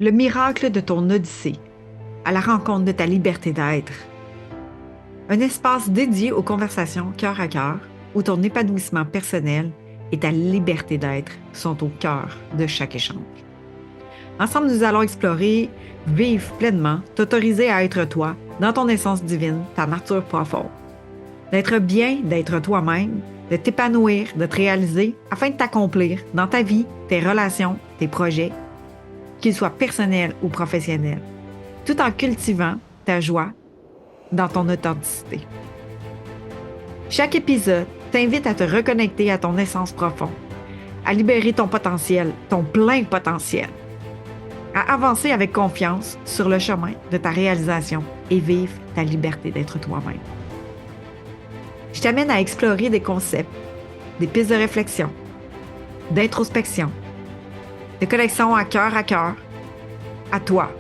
le miracle de ton odyssée, à la rencontre de ta liberté d'être. Un espace dédié aux conversations cœur à cœur, où ton épanouissement personnel et ta liberté d'être sont au cœur de chaque échange. Ensemble, nous allons explorer, vivre pleinement, t'autoriser à être toi, dans ton essence divine, ta nature profonde. D'être bien, d'être toi-même, de t'épanouir, de te réaliser, afin de t'accomplir dans ta vie, tes relations, tes projets, qu'ils soient personnels ou professionnels, tout en cultivant ta joie dans ton authenticité. Chaque épisode t'invite à te reconnecter à ton essence profonde, à libérer ton potentiel, ton plein potentiel, à avancer avec confiance sur le chemin de ta réalisation et vivre ta liberté d'être toi-même. Je t'amène à explorer des concepts, des pistes de réflexion, d'introspection, de connexion à cœur, à toi,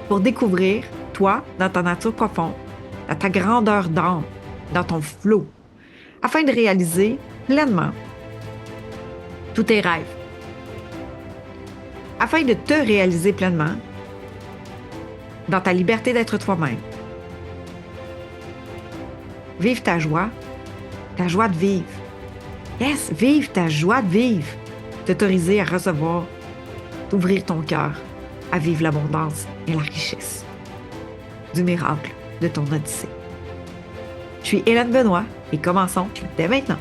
pour découvrir, toi, dans ta nature profonde, dans ta grandeur d'âme, dans ton flot, afin de réaliser pleinement tous tes rêves. Afin de te réaliser pleinement dans ta liberté d'être toi-même. Vive ta joie de vivre. Yes, vive ta joie de vivre. T'autoriser à recevoir, d'ouvrir ton cœur, à vivre l'abondance et la richesse du miracle de ton odyssée. Je suis Hélène Benoît et commençons dès maintenant.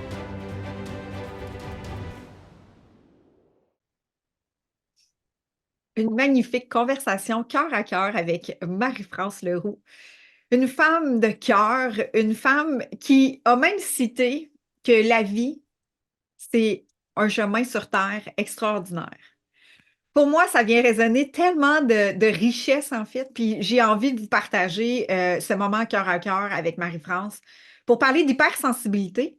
Une magnifique conversation cœur à cœur avec Marie-France Leroux. Une femme de cœur, une femme qui a même cité que la vie, c'est un chemin sur terre extraordinaire. Pour moi, ça vient résonner tellement de richesse, en fait, puis j'ai envie de vous partager ce moment cœur à cœur avec Marie-France pour parler d'hypersensibilité,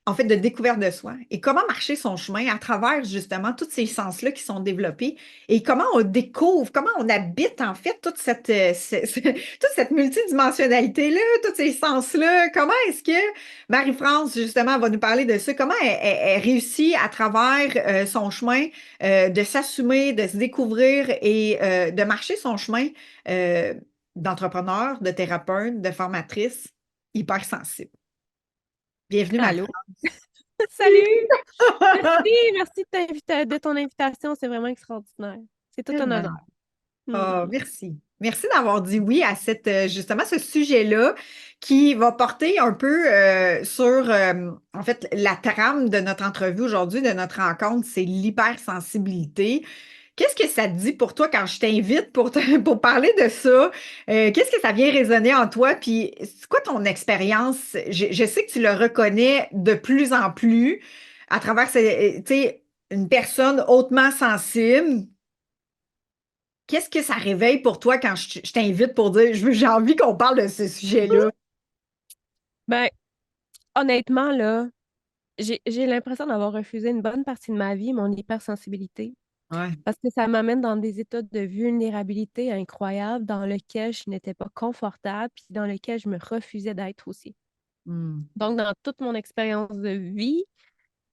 en fait, de découverte de soi et comment marcher son chemin à travers justement tous ces sens-là qui sont développés et comment on découvre, comment on habite en fait toute toute cette multidimensionnalité-là, tous ces sens-là. Comment est-ce que Marie-France, justement, va nous parler de ça? Comment elle réussit à travers son chemin de s'assumer, de se découvrir et de marcher son chemin euh, d'entrepreneur, de thérapeute, de formatrice hypersensible. Bienvenue, Allô? Marie-France. Salut! Merci de ton invitation. C'est vraiment extraordinaire. C'est tout un Tellement. honneur. Hmm. Ah, merci. Merci d'avoir dit oui à justement ce sujet-là qui va porter un peu sur, en fait, la trame de notre entrevue aujourd'hui, de notre rencontre, c'est l'hypersensibilité. Qu'est-ce que ça te dit pour toi quand je t'invite pour parler de ça? Qu'est-ce que ça vient résonner en toi? Puis, c'est quoi ton expérience? Je sais que tu le reconnais de plus en plus à travers, tu sais, une personne hautement sensible. Qu'est-ce que ça réveille pour toi quand je t'invite pour dire j'ai envie qu'on parle de ce sujet-là? Ben, honnêtement, là, j'ai l'impression d'avoir refusé une bonne partie de ma vie, mon hypersensibilité, Ouais. parce que ça m'amène dans des états de vulnérabilité incroyables dans lesquels je n'étais pas confortable, puis dans lesquels je me refusais d'être aussi. Hmm. Donc, dans toute mon expérience de vie,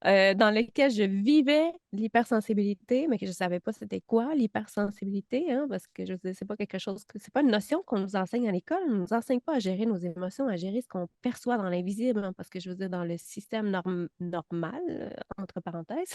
dans lesquels je vivais l'hypersensibilité, mais que je ne savais pas c'était quoi l'hypersensibilité, hein, parce que je veux dire, c'est pas quelque chose c'est pas une notion qu'on nous enseigne à l'école. On ne nous enseigne pas à gérer nos émotions, à gérer ce qu'on perçoit dans l'invisible, hein, parce que je veux dire, dans le système normal, entre parenthèses,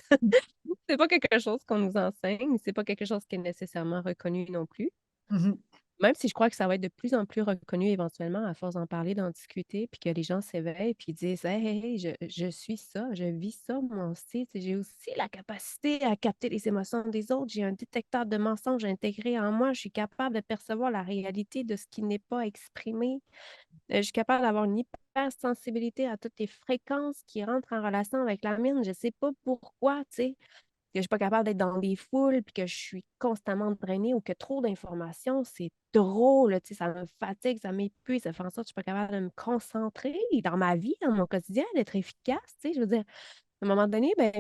c'est pas quelque chose qu'on nous enseigne, c'est pas quelque chose qui est nécessairement reconnu non plus. Mhm. Même si je crois que ça va être de plus en plus reconnu éventuellement à force d'en parler, d'en discuter, puis que les gens s'éveillent, puis disent hey, hey, hey, je suis ça, je vis ça, moi aussi. Tu sais, j'ai aussi la capacité à capter les émotions des autres. J'ai un détecteur de mensonges intégré en moi. Je suis capable de percevoir la réalité de ce qui n'est pas exprimé. Je suis capable d'avoir une hypersensibilité à toutes les fréquences qui rentrent en relation avec la mienne. Je ne sais pas pourquoi, tu sais que je suis pas capable d'être dans des foules, puis que je suis constamment drainée ou que trop d'informations, c'est trop, là, tu sais, ça me fatigue, ça m'épuise, ça fait en sorte que je suis pas capable de me concentrer dans ma vie, dans mon quotidien, d'être efficace, tu sais, je veux dire, à un moment donné, ben,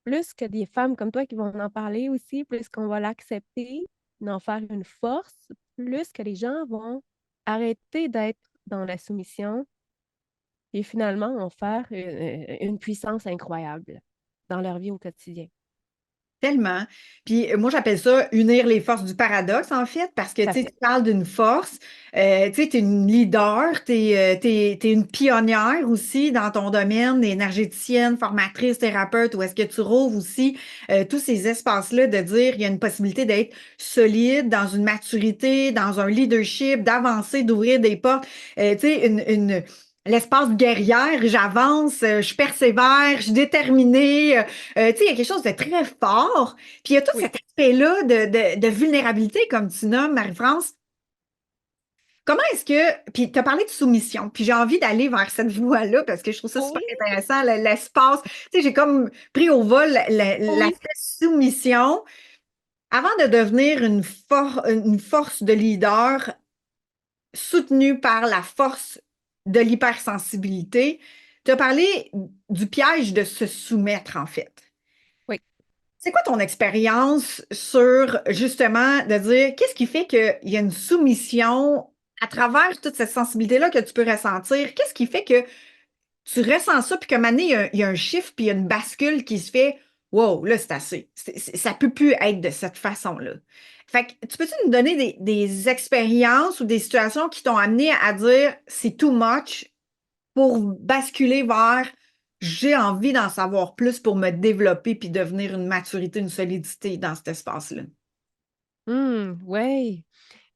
plus que des femmes comme toi qui vont en parler aussi, plus qu'on va l'accepter, d'en faire une force, plus que les gens vont arrêter d'être dans la soumission et finalement en faire une puissance incroyable dans leur vie au quotidien. Tellement. Puis moi, j'appelle ça unir les forces du paradoxe, en fait, parce que Tout à tu sais, fait. tu parles d'une force, tu sais, tu es une leader, tu es, une pionnière aussi dans ton domaine, énergéticienne, formatrice, thérapeute, où est-ce que tu rouvres aussi tous ces espaces-là de dire il y a une possibilité d'être solide, dans une maturité, dans un leadership, d'avancer, d'ouvrir des portes. Tu sais, l'espace guerrière, j'avance, je persévère, je suis déterminée. Tu sais, il y a quelque chose de très fort. Puis il y a tout Oui. cet aspect-là de vulnérabilité, comme tu nommes, Marie-France. Comment est-ce que. Puis tu as parlé de soumission, puis j'ai envie d'aller vers cette voie-là parce que je trouve ça super Oui, intéressant, l'espace. Tu sais, j'ai comme pris au vol oui. l'aspect soumission. Avant de devenir une force de leader soutenue par la force de l'hypersensibilité, tu as parlé du piège de se soumettre, en fait. Oui. C'est quoi ton expérience sur justement de dire qu'est-ce qui fait qu'il y a une soumission à travers toute cette sensibilité-là que tu peux ressentir? Qu'est-ce qui fait que tu ressens ça puis qu'à un moment donné, il y a un chiffre puis il y a une bascule qui se fait wow, là, c'est assez. Ça peut plus être de cette façon-là. Fait que tu peux-tu nous donner des expériences ou des situations qui t'ont amené à dire c'est too much pour basculer vers j'ai envie d'en savoir plus pour me développer puis devenir une maturité, une solidité dans cet espace-là. Oui.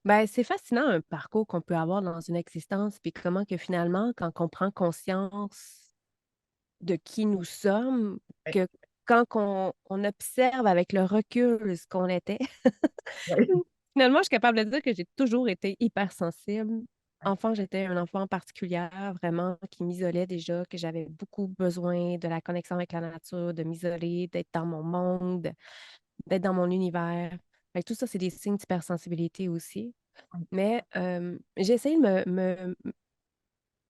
Ben, c'est fascinant un parcours qu'on peut avoir dans une existence, puis comment que finalement, quand on prend conscience de qui nous sommes, Oui, que quand on observe avec le recul ce qu'on était, oui, finalement, je suis capable de dire que j'ai toujours été hypersensible. Enfant, j'étais un enfant particulière, vraiment, qui m'isolait déjà, que j'avais beaucoup besoin de la connexion avec la nature, de m'isoler, d'être dans mon monde, d'être dans mon univers. Fait que tout ça, c'est des signes d'hypersensibilité aussi. Mais j'ai essayé de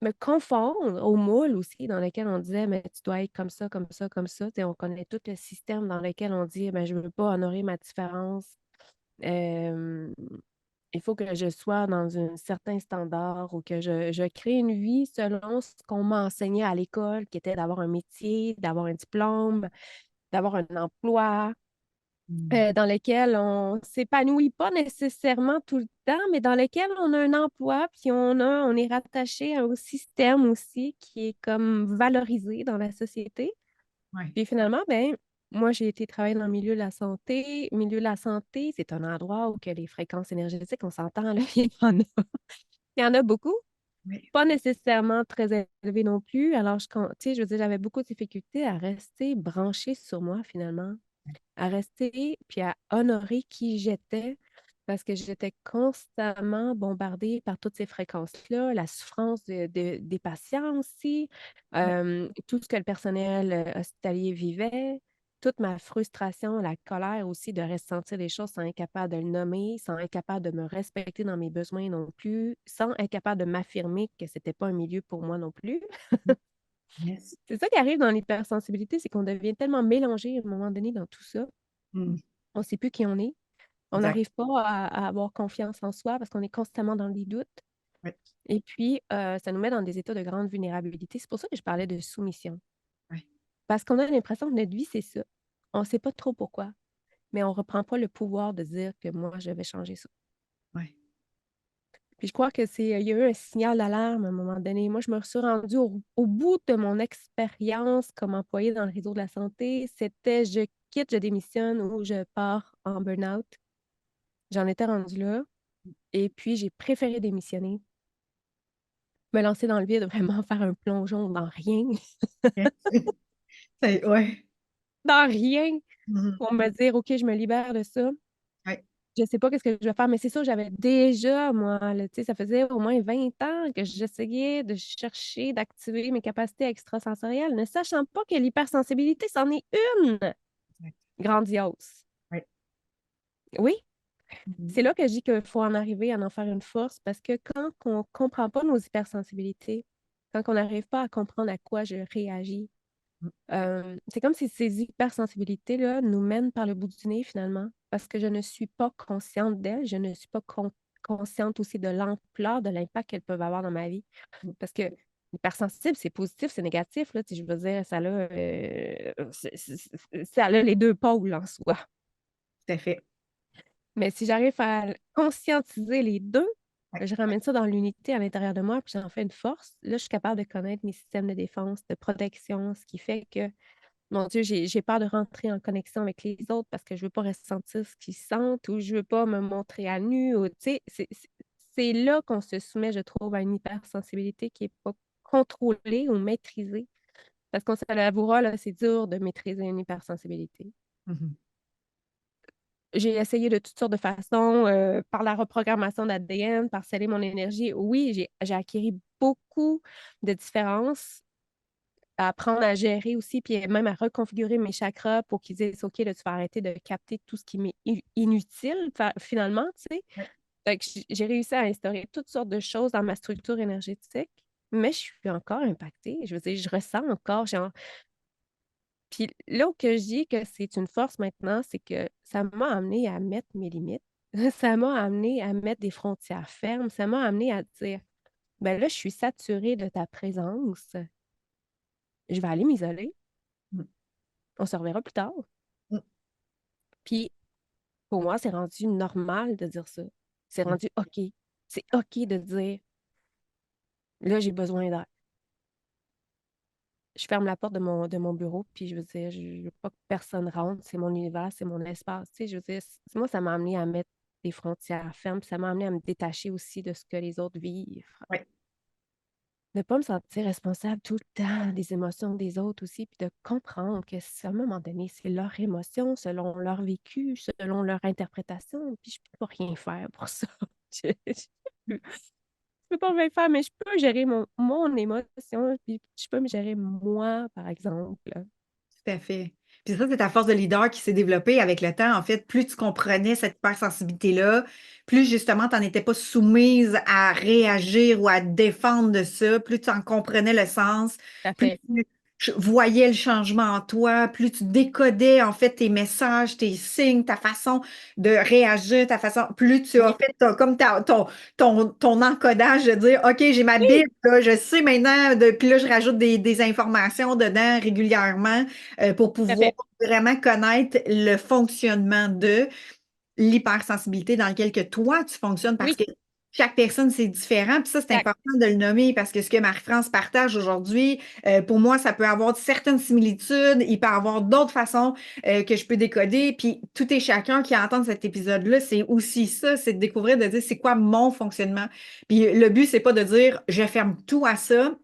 me confondre au moule aussi dans lequel on disait, mais tu dois être comme ça, comme ça, comme ça. Tu sais, on connaît tout le système dans lequel on dit, ben, je ne veux pas honorer ma différence. Euh, il faut que je sois dans un certain standard ou que je crée une vie selon ce qu'on m'a enseigné à l'école, qui était d'avoir un métier, d'avoir un diplôme, d'avoir un emploi, mm, dans lesquels on s'épanouit pas nécessairement tout le temps, mais dans lesquels on a un emploi, puis on est rattaché au système aussi qui est comme valorisé dans la société. ouais, Puis finalement, ben, moi, j'ai été travailler dans le milieu de la santé. Milieu de la santé, c'est un endroit où que les fréquences énergétiques, on s'entend, là, il y en a beaucoup. oui, Pas nécessairement très élevées non plus. Alors, tu sais, je veux dire, j'avais beaucoup de difficultés à rester branchée sur moi finalement, à rester puis à honorer qui j'étais parce que j'étais constamment bombardée par toutes ces fréquences-là, la souffrance des patients aussi, ouais, tout ce que le personnel hospitalier vivait, toute ma frustration, la colère aussi de ressentir les choses sans être capable de le nommer, sans être capable de me respecter dans mes besoins non plus, sans être capable de m'affirmer que c'était pas un milieu pour moi non plus. yes, C'est ça qui arrive dans l'hypersensibilité, c'est qu'on devient tellement mélangé à un moment donné dans tout ça. mm, On ne sait plus qui on est. On exact, n'arrive pas à avoir confiance en soi parce qu'on est constamment dans les doutes. oui, Et puis, ça nous met dans des états de grande vulnérabilité. C'est pour ça que je parlais de soumission. oui, Parce qu'on a l'impression que notre vie, c'est ça. On ne sait pas trop pourquoi, mais on ne reprend pas le pouvoir de dire que moi, je vais changer ça. oui, Puis je crois que il y a eu un signal d'alarme à un moment donné. Moi, je me suis rendue au bout de mon expérience comme employée dans le réseau de la santé. C'était je quitte, je démissionne ou je pars en burn-out. J'en étais rendue là. Et puis, j'ai préféré démissionner, me lancer dans le vide, vraiment faire un plongeon dans rien, yes. Ouais, dans rien, mhm, pour me dire, OK, je me libère de ça. ouais, Je sais pas qu'est-ce que je vais faire, mais c'est ça, j'avais déjà, moi, là, tu sais, ça faisait au moins 20 ans que j'essayais de chercher, d'activer mes capacités extrasensorielles, ne sachant pas que l'hypersensibilité, c'en est une exact, grandiose. ouais, Oui, mhm, c'est là que je dis qu'il faut en arriver à en faire une force parce que quand on ne comprend pas nos hypersensibilités, quand on n'arrive pas à comprendre à quoi je réagis, mm, c'est comme si ces hypersensibilités-là nous mènent par le bout du nez finalement, parce que je ne suis pas consciente d'elles, je ne suis pas consciente aussi de l'ampleur de l'impact qu'elles peuvent avoir dans ma vie. mm, Parce que Hypersensible, c'est positif, c'est négatif, là, tu sais, je veux dire, ça a les deux pôles en soi. Tout à fait. Mais si j'arrive à conscientiser les deux, Ouais. je ramène ça dans l'unité à l'intérieur de moi, puis j'en fais une force. Là, je suis capable de connaître mes systèmes de défense, de protection, ce qui fait que, mon Dieu, j'ai peur de rentrer en connexion avec les autres parce que je veux pas ressentir ce qu'ils sentent ou je veux pas me montrer à nu. Ou, tu sais, c'est là qu'on se soumet, je trouve, à une hypersensibilité qui est pas contrôlée ou maîtrisée. Parce qu'on se l'avouera, là, c'est dur de maîtriser une hypersensibilité. Mhm. J'ai essayé de toutes sortes de façons, par la reprogrammation d'ADN, par sceller mon énergie. Oui, j'ai acquis beaucoup de différences à apprendre à gérer aussi, puis même à reconfigurer mes chakras pour qu'ils disent, OK, là, tu vas arrêter de capter tout ce qui m'est inutile, finalement, tu sais. Ouais. Fait que j'ai réussi à instaurer toutes sortes de choses dans ma structure énergétique, mais je suis encore impactée. Je veux dire, je ressens encore, genre, puis là où que je dis que c'est une force maintenant, c'est que ça m'a amené à mettre mes limites. Ça m'a amené à mettre des frontières fermes. Ça m'a amené à dire, ben là, je suis saturée de ta présence. Je vais aller m'isoler. Mm. On se reverra plus tard. Mm. Puis pour moi, c'est rendu normal de dire ça. C'est Mm. rendu OK. C'est OK de dire, là, j'ai besoin d'air. Je ferme la porte de mon bureau, puis je veux dire, je veux pas que personne rentre, c'est mon univers, c'est mon espace. Tu sais, je veux dire, moi, ça m'a amené à mettre des frontières fermes, puis ça m'a amené à me détacher aussi de ce que les autres vivent. Ouais. De ne pas me sentir responsable tout le temps des émotions des autres aussi, puis de comprendre que à un moment donné, c'est leur émotion, selon leur vécu, selon leur interprétation, puis je peux pas rien faire pour ça. Je peux pas rien faire, mais je peux gérer mon émotion, puis je peux me gérer moi, par exemple. Tout à fait. Puis ça, c'est ta force de leader qui s'est développée avec le temps. En fait, plus tu comprenais cette hypersensibilité-là, plus justement, tu n'en étais pas soumise à réagir ou à te défendre de ça, plus tu en comprenais le sens, Tout à plus fait. tu voyais le changement en toi, plus tu décodais en fait tes messages, tes signes, ta façon de réagir, ta façon, plus tu as Oui, fait comme ton encodage de dire, OK, j'ai ma oui, Bible, là, je sais maintenant, puis là, je rajoute des informations dedans régulièrement pour tout à pouvoir fait. vraiment connaître le fonctionnement de l'hypersensibilité dans lequel que toi, tu fonctionnes parce Oui, que chaque personne, c'est différent. Puis ça, c'est exact. important de le nommer parce que ce que Marie-France partage aujourd'hui, pour moi, ça peut avoir certaines similitudes. Il peut y avoir d'autres façons que je peux décoder. Puis tout et chacun qui entend cet épisode-là, c'est aussi ça, c'est de découvrir, de dire c'est quoi mon fonctionnement. Puis le but, c'est pas de dire je ferme tout à ça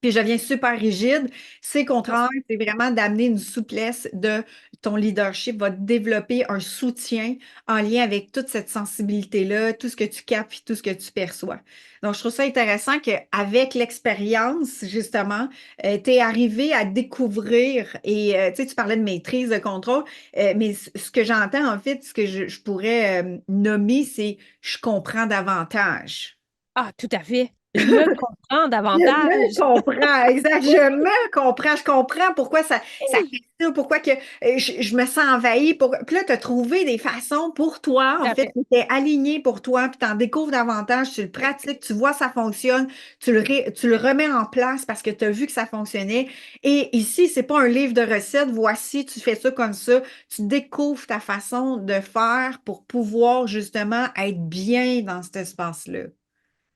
puis je deviens super rigide. C'est Non, contraire, c'est vraiment d'amener une souplesse de ton leadership, va développer un soutien en lien avec toute cette sensibilité-là, tout ce que tu captes puis tout ce que tu perçois. Donc, je trouve ça intéressant qu'avec l'expérience, justement, tu es arrivé à découvrir et tu sais, tu parlais de maîtrise, de contrôle, mais ce que j'entends, en fait, ce que je pourrais nommer, c'est je comprends davantage. ah, tout à fait. Je me comprends Je me davantage. comprends, exact. Je me comprends. Je comprends pourquoi ça Oui, fait ça, pourquoi que je me sens envahie. Puis là, tu as trouvé des façons pour toi, tout en à fait, fait. qui étaient alignées pour toi, puis tu en découvres davantage, tu le Oui, pratiques, tu vois ça fonctionne, tu le remets en place parce que tu as vu que ça fonctionnait. Et ici, c'est pas un livre de recettes, voici, tu fais ça comme ça. Tu découvres ta façon de faire pour pouvoir justement être bien dans cet espace-là.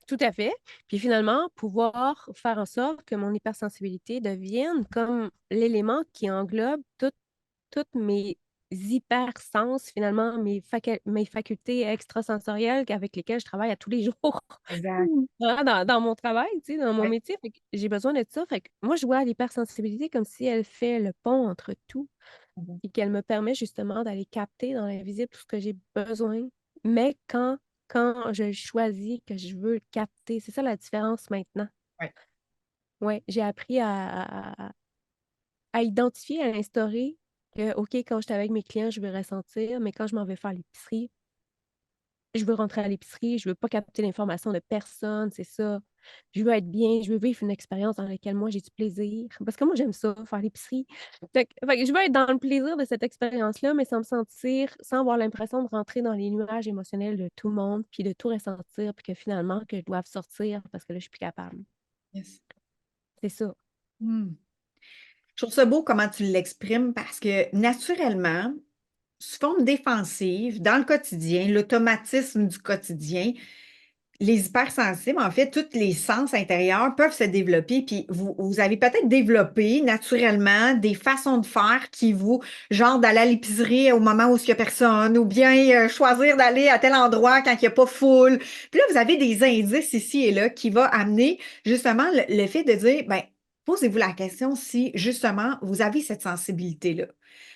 tout à fait. Puis finalement, pouvoir faire en sorte que mon hypersensibilité devienne comme l'élément qui englobe toutes mes hypersens, finalement, mes facultés extrasensorielles avec lesquelles je travaille à tous les jours Exact. dans mon travail, tu sais, dans mon Ouais. métier. Fait que j'ai besoin de ça. Fait que moi, je vois l'hypersensibilité comme si elle fait le pont entre tout et qu'elle me permet justement d'aller capter dans l'invisible tout ce que j'ai besoin. Mais quand je choisis que je veux le capter, c'est ça la différence maintenant. Ouais. Ouais, j'ai appris à identifier, à instaurer que, OK, quand je suis avec mes clients, je veux ressentir, mais quand je m'en vais faire l'épicerie, je veux rentrer à l'épicerie, je veux pas capter l'information de personne, c'est ça. Je veux être bien, je veux vivre une expérience dans laquelle moi j'ai du plaisir. Parce que moi, j'aime ça, faire l'épicerie. Fait que je veux être dans le plaisir de cette expérience-là, mais sans me sentir, sans avoir l'impression de rentrer dans les nuages émotionnels de tout le monde, puis de tout ressentir, puis que finalement, que je doive sortir parce que là, je suis plus capable. Yes. C'est ça. Hmm. Je trouve ça beau comment tu l'exprimes parce que naturellement, sous forme défensive, dans le quotidien, l'automatisme du quotidien, les hypersensibles, en fait, tous les sens intérieurs peuvent se développer. Puis vous avez peut-être développé naturellement des façons de faire qui vous, genre d'aller à l'épicerie au moment où il n'y a personne, ou bien choisir d'aller à tel endroit quand il n'y a pas foule. Puis là, vous avez des indices ici et là qui vont amener justement le fait de dire, ben, posez-vous la question si justement vous avez cette sensibilité-là.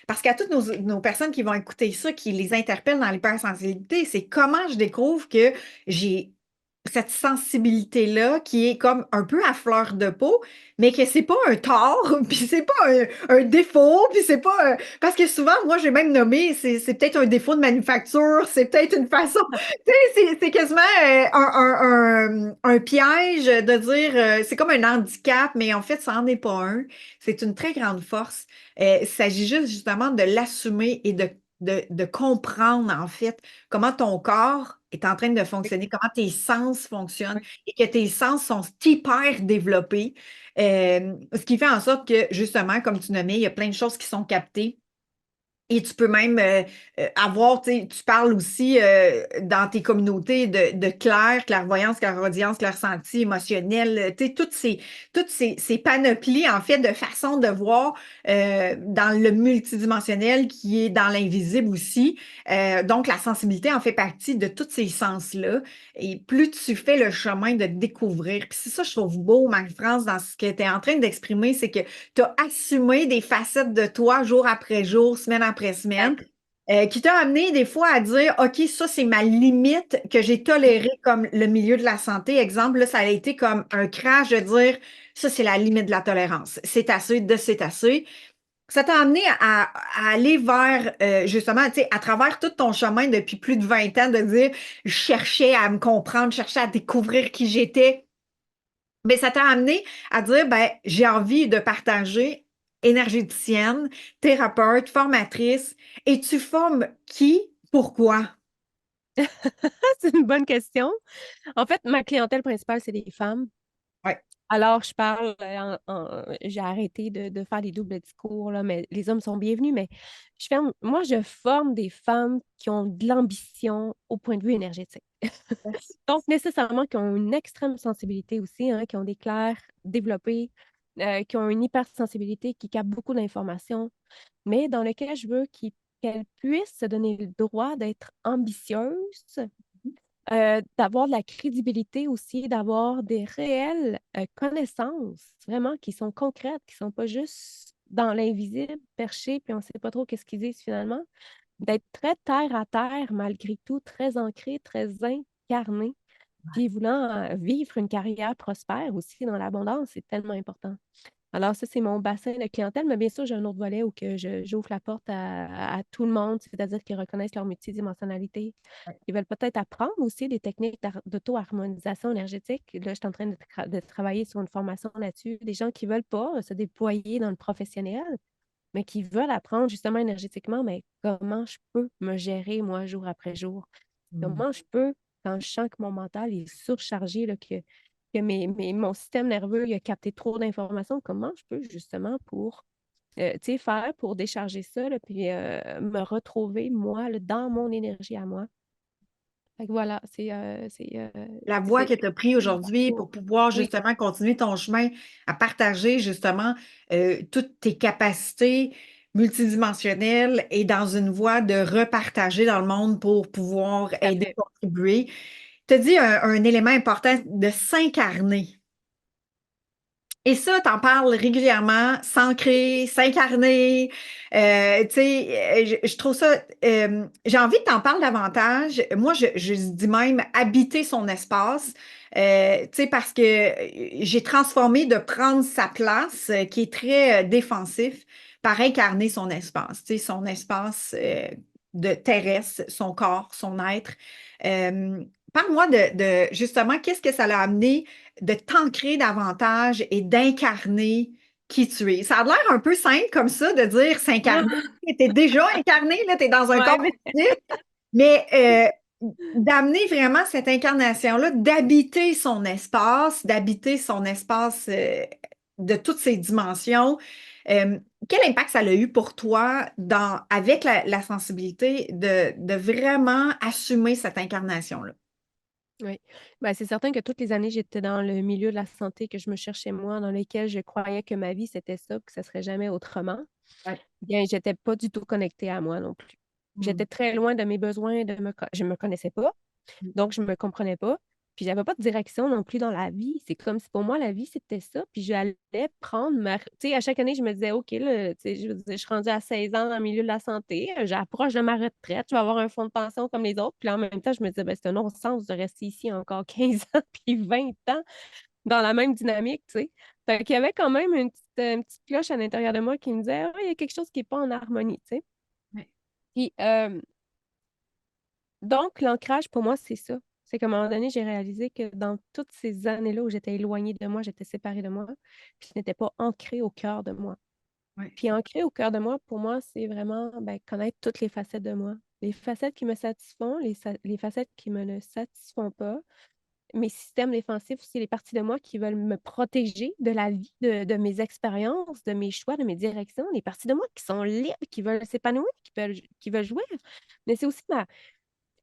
Parce qu'à toutes nos personnes qui vont écouter ça, qui les interpellent dans l'hypersensibilité, c'est comment je découvre que j'ai cette sensibilité-là qui est comme un peu à fleur de peau, mais que c'est pas un tort, puis c'est pas un défaut, puis c'est pas parce que souvent, moi, j'ai même nommé, c'est peut-être un défaut de manufacture, c'est peut-être une façon, tu sais, c'est quasiment un piège de dire, c'est comme un handicap, mais en fait, ça n'en est pas un. C'est une très grande force. Il s'agit juste justement de l'assumer et de comprendre, en fait, comment ton corps est en train de Oui, fonctionner, comment tes sens fonctionnent oui. et que tes sens sont hyper développés. Ce qui fait en sorte que, justement, comme tu nommais, il y a plein de choses qui sont captées. Et tu peux même avoir, tu parles aussi dans tes communautés de clairvoyance, clairaudience, clairsenti, émotionnel, toutes ces panoplies, en fait, de façon de voir dans le multidimensionnel qui est dans l'invisible aussi. Donc, la sensibilité en fait partie de tous ces sens-là. Et plus tu fais le chemin de découvrir, puis c'est ça, je trouve beau, Marie-France, dans ce que tu es en train d'exprimer, c'est que tu as assumé des facettes de toi jour après jour, semaine après semaine, Exact. qui t'a amené des fois à dire, OK, ça, c'est ma limite que j'ai tolérée comme le milieu de la santé. Exemple, là, ça a été comme un crash de dire, ça, c'est la limite de la tolérance. C'est assez de c'est assez. Ça t'a amené à aller vers, justement, tu sais, à travers tout ton chemin depuis plus de 20 ans, de dire, je cherchais à me comprendre, je cherchais à découvrir qui j'étais. Mais ça t'a amené à dire, ben, j'ai envie de partager énergéticienne, thérapeute, formatrice. Et tu formes qui? Pourquoi? C'est une bonne question. En fait, ma clientèle principale, c'est des femmes. Ouais. Alors, je parle, j'ai arrêté de faire des doubles discours, là, mais les hommes sont bienvenus, mais moi, je forme des femmes qui ont de l'ambition au point de vue énergétique. Donc, nécessairement, qui ont une extrême sensibilité aussi, hein, qui ont des clairs développés, qui ont une hypersensibilité, qui captent beaucoup d'informations, mais dans lequel je veux qu'elles puissent se donner le droit d'être ambitieuses, d'avoir de la crédibilité aussi, d'avoir des réelles connaissances vraiment qui sont concrètes, qui ne sont pas juste dans l'invisible, perchées, puis on ne sait pas trop qu'est-ce qu'ils disent finalement, d'être très terre à terre malgré tout, très ancré, très incarné, puis voulant vivre une carrière prospère aussi dans l'abondance, c'est tellement important. Alors, ça, c'est mon bassin de clientèle, mais bien sûr, j'ai un autre volet où j'ouvre la porte à tout le monde, c'est-à-dire qu'ils reconnaissent leur multidimensionnalité. Ils veulent peut-être apprendre aussi des techniques d'auto-harmonisation énergétique. Là, je suis en train de travailler sur une formation là-dessus. Des gens qui ne veulent pas se déployer dans le professionnel, mais qui veulent apprendre justement énergétiquement, mais comment je peux me gérer, moi, jour après jour? Mm. Comment je peux, quand je sens que mon mental est surchargé, là, que mon système nerveux il a capté trop d'informations, comment je peux justement tu sais, faire pour décharger ça, là, puis me retrouver, moi, là, dans mon énergie à moi. Fait que voilà, La voie c'est que tu as prise mon aujourd'hui parcours. pour pouvoir Oui, justement continuer ton chemin à partager justement toutes tes capacités multidimensionnelles et dans une voie de repartager dans le monde pour pouvoir tout à aider, fait. contribuer. Tu as dit un élément important de s'incarner. Et ça, t'en parles régulièrement, s'ancrer, s'incarner. Tu sais, je trouve ça. J'ai envie que t'en parles davantage. Moi, je dis même habiter son espace. Tu sais, parce que j'ai transformé de prendre sa place, qui est très défensif, par incarner son espace. Tu sais, son espace de terrestre, son corps, son être. Parle-moi justement, qu'est-ce que ça l'a amené de t'ancrer davantage et d'incarner qui tu es. Ça a l'air un peu simple comme ça de dire s'incarner. Tu es déjà incarné, là, tu es dans un corps Ouais, mais physique, mais d'amener vraiment cette incarnation-là, d'habiter son espace de toutes ces dimensions. Euh, Quel impact ça a eu pour toi avec la sensibilité de vraiment assumer cette incarnation-là? Oui. Ben, c'est certain que toutes les années, j'étais dans le milieu de la santé, que je me cherchais moi, dans lequel je croyais que ma vie, c'était ça, que ça serait jamais autrement. Ouais. Bien, j'étais pas du tout connectée à moi non plus. Mm. J'étais très loin de mes besoins, je me connaissais pas, Mm. donc je me comprenais pas. Puis j'avais pas de direction non plus dans la vie. C'est comme si pour moi, la vie, c'était ça. Puis j'allais prendre ma... Tu sais, à chaque année, je me disais, OK, là, tu sais, je veux dire, je suis rendue à 16 ans dans le milieu de la santé, j'approche de ma retraite, je vais avoir un fonds de pension comme les autres. Puis en même temps, je me disais, ben, c'est un non-sens de rester ici encore 15 ans puis 20 ans dans la même dynamique, tu sais. Fait qu'il y avait quand même une petite cloche à l'intérieur de moi qui me disait, ah, il y a quelque chose qui n'est pas en harmonie, tu sais. Ouais. Puis, donc, l'ancrage, pour moi, c'est ça. C'est qu'à un moment donné, j'ai réalisé que dans toutes ces années-là où j'étais éloignée de moi, j'étais séparée de moi, puis je n'étais pas ancrée au cœur de moi. Ouais. Puis ancrée au cœur de moi, pour moi, c'est vraiment ben, connaître toutes les facettes de moi. Les facettes qui me satisfont, les facettes qui me ne satisfont pas, mes systèmes défensifs aussi, les parties de moi qui veulent me protéger de la vie, de mes expériences, de mes choix, de mes directions, les parties de moi qui sont libres, qui veulent s'épanouir, qui veulent jouir. Mais c'est aussi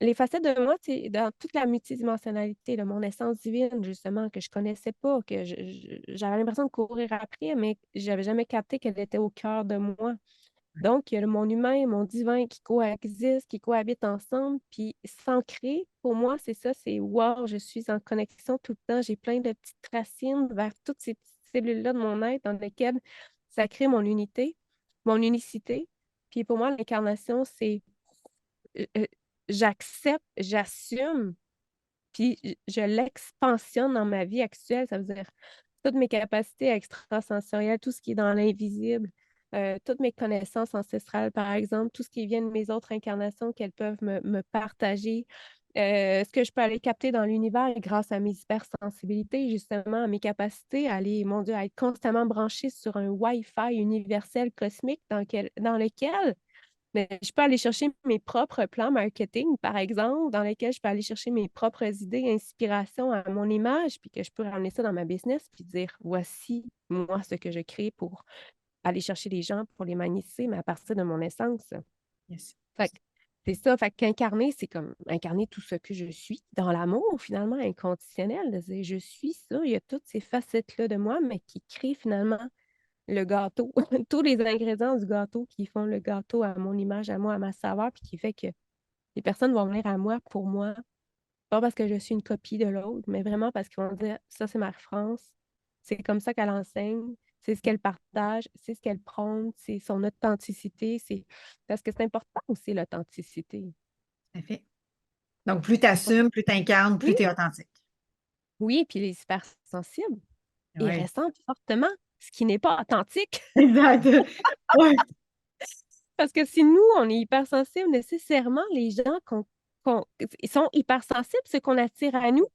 les facettes de moi, c'est dans toute la multidimensionnalité de mon essence divine, justement, que je connaissais pas, que j'avais l'impression de courir après, mais j'avais jamais capté qu'elle était au cœur de moi. Donc, il y a mon humain et mon divin qui coexistent, qui cohabitent ensemble, puis s'ancrer, pour moi, c'est ça, c'est wow, je suis en connexion tout le temps, j'ai plein de petites racines vers toutes ces petites cellules-là de mon être dans lesquelles ça crée mon unité, mon unicité. Puis pour moi, l'incarnation, c'est euh, euh, j'accepte, j'assume, puis je l'expansionne dans ma vie actuelle. Ça veut dire toutes mes capacités extrasensorielles, tout ce qui est dans l'invisible, toutes mes connaissances ancestrales, par exemple, tout ce qui vient de mes autres incarnations qu'elles peuvent me partager. Ce que je peux aller capter dans l'univers grâce à mes hypersensibilités, justement, à mes capacités à aller, mon Dieu, à être constamment branchée sur un Wi-Fi universel cosmique dans lequel mais je peux aller chercher mes propres plans marketing, par exemple, dans lesquels je peux aller chercher mes propres idées, inspiration à mon image, puis que je peux ramener ça dans ma business, puis dire, voici moi ce que je crée pour aller chercher les gens, pour les magnétiser, mais à partir de mon essence. Yes. Fait que c'est ça, fait qu'incarner, c'est comme incarner tout ce que je suis dans l'amour, finalement, inconditionnel, de dire, je suis ça, il y a toutes ces facettes-là de moi, mais qui créent finalement le gâteau, tous les ingrédients du gâteau qui font le gâteau à mon image, à moi, à ma saveur, puis qui fait que les personnes vont venir à moi pour moi, pas parce que je suis une copie de l'autre, mais vraiment parce qu'ils vont dire, ça, c'est Marie-France, c'est comme ça qu'elle enseigne, c'est ce qu'elle partage, c'est ce qu'elle prône, c'est son authenticité, c'est parce que c'est important aussi l'authenticité. Tout à fait. Donc, plus tu assumes, plus tu incarnes, plus Oui, tu es authentique. oui, puis les hypersensibles, ils Oui. ressentent fortement ce qui n'est pas authentique. Exact. Ouais, Parce que si nous, on est hypersensible, nécessairement, les gens ils sont hypersensibles, ceux qu'on attire à nous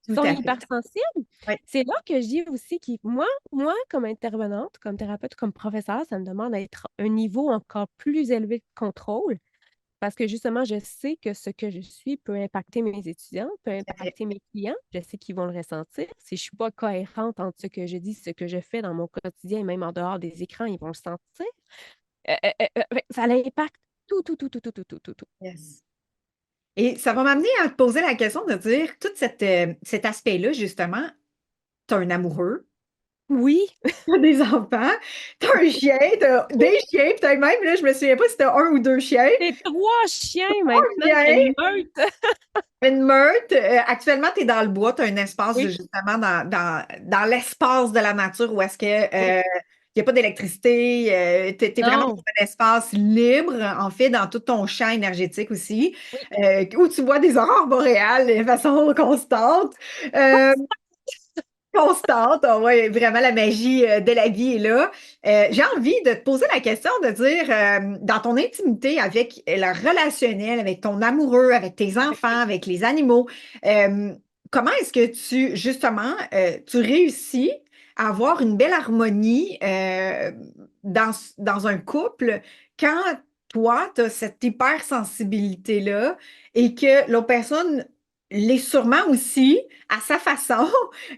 tout sont à fait. hypersensibles. Oui. C'est là que je dis aussi que moi, comme intervenante, comme thérapeute, comme professeur, ça me demande d'être un niveau encore plus élevé de contrôle parce que justement, je sais que ce que je suis peut impacter mes étudiants, peut Tout à fait. impacter mes clients. Je sais qu'ils vont le ressentir. Si je ne suis pas cohérente entre ce que je dis, ce que je fais dans mon quotidien, et même en dehors des écrans, ils vont le sentir. Ça l'impacte tout, tout, tout, tout, tout, tout, tout, tout, tout. Yes. Et ça va m'amener à te poser la question de dire, tout cet aspect-là, justement, tu as un amoureux, Oui, tu as des enfants, tu as un chien, tu as des chiens, peut-être même, là, je me souviens pas si tu as un ou deux chiens, c'est 3 chiens maintenant, c'est bien, une meute. une meute. Actuellement, tu es dans le bois, tu as un espace, Oui, justement, dans l'espace de la nature où est-ce que oui, il n'y a pas d'électricité, tu es vraiment non, dans un espace libre, en fait, dans tout ton champ énergétique aussi, oui. où tu vois des aurores boréales de façon constante. Euh, Constante, ouais, vraiment la magie de la vie est là. J'ai envie de te poser la question de dire, dans ton intimité avec le relationnel, avec ton amoureux, avec tes enfants, avec les animaux, euh, comment est-ce que justement, tu réussis à avoir une belle harmonie dans un couple quand toi, tu as cette hypersensibilité-là et que l'autre personne l'est sûrement aussi à sa façon,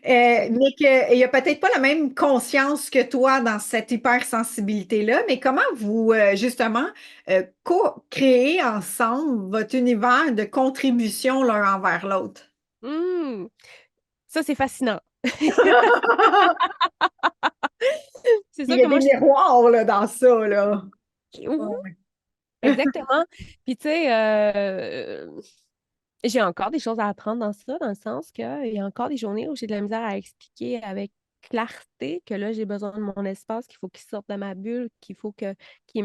mais qu'il n'y a peut-être pas la même conscience que toi dans cette hypersensibilité-là. Mais comment vous, justement, co-créez ensemble votre univers de contribution l'un envers l'autre? Hmm, ça, c'est fascinant. C'est Il sûr y a que des moi, miroirs là, dans ça, là. oui, Ouais. exactement. Puis, tu sais, j'ai encore des choses à apprendre dans ça, dans le sens qu'il y a encore des journées où j'ai de la misère à expliquer avec clarté que là, j'ai besoin de mon espace, qu'il faut qu'il sorte de ma bulle, qu'il